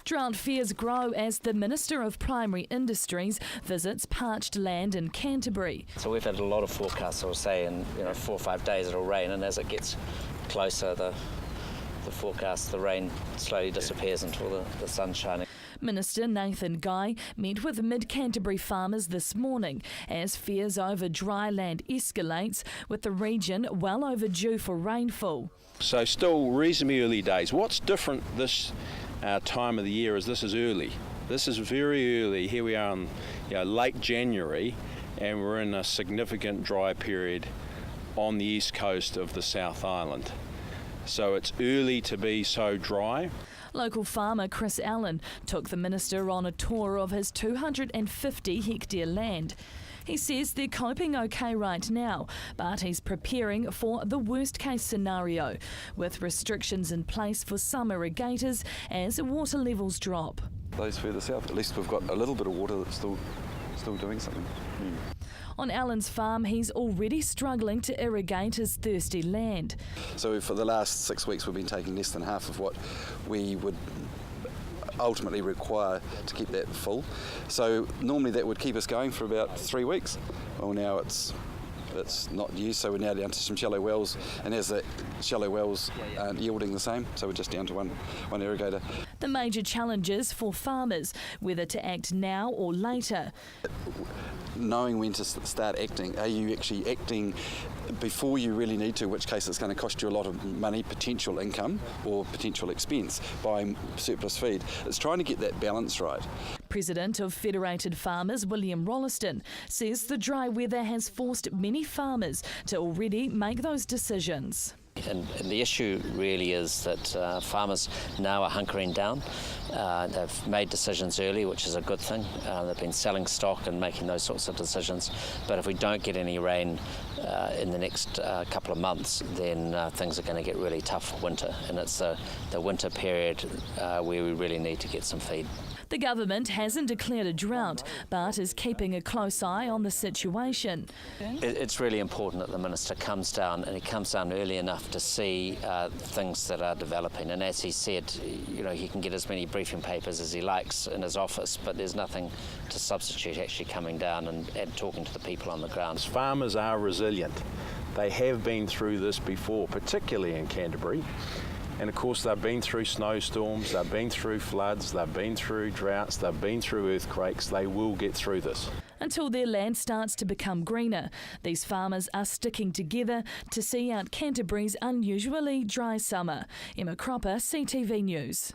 Drought fears grow as the Minister of Primary Industries visits parched land in Canterbury. So we've had a lot of forecasts, I'll say, in 4 or 5 days it'll rain, and as it gets closer, the forecast, the rain slowly disappears until the sun's shining. Minister Nathan Guy met with mid-Canterbury farmers this morning as fears over dry land escalates, with the region well overdue for rainfall. So still reasonably early days. What's different this time of the year is this is early. This is very early. Here we are in late January, and we're in a significant dry period on the east coast of the South Island. So it's early to be so dry. Local farmer Chris Allen took the minister on a tour of his 250-hectare land. He says they're coping okay right now, but he's preparing for the worst-case scenario, with restrictions in place for some irrigators as water levels drop. Those further south, at least we've got a little bit of water that's still doing something. On Allen's farm, he's already struggling to irrigate his thirsty land. So for the last 6 weeks, we've been taking less than half of what we would ultimately require to keep that full. So normally that would keep us going for about 3 weeks. Well, now it's not used, so we're now down to some shallow wells, and as the shallow wells aren't yielding the same, so we're just down to one irrigator. The major challenges for farmers, whether to act now or later. Knowing when to start acting. Are you actually acting before you really need to, in which case it's going to cost you a lot of money, potential income or potential expense buying surplus feed? It's trying to get that balance right. President of Federated Farmers, William Rolleston, says the dry weather has forced many farmers to already make those decisions. And the issue really is that farmers now are hunkering down. They've made decisions early, which is a good thing. They've been selling stock and making those sorts of decisions. But if we don't get any rain in the next couple of months, then things are going to get really tough for winter. And it's the winter period where we really need to get some feed. The government hasn't declared a drought, but is keeping a close eye on the situation. It's really important that the minister comes down, and he comes down early enough to see things that are developing. And as he said, he can get as many briefing papers as he likes in his office, but there's nothing to substitute actually coming down and talking to the people on the ground. Farmers are resilient. They have been through this before, particularly in Canterbury. And of course they've been through snowstorms, they've been through floods, they've been through droughts, they've been through earthquakes. They will get through this. Until their land starts to become greener, these farmers are sticking together to see out Canterbury's unusually dry summer. Emma Cropper, CTV News.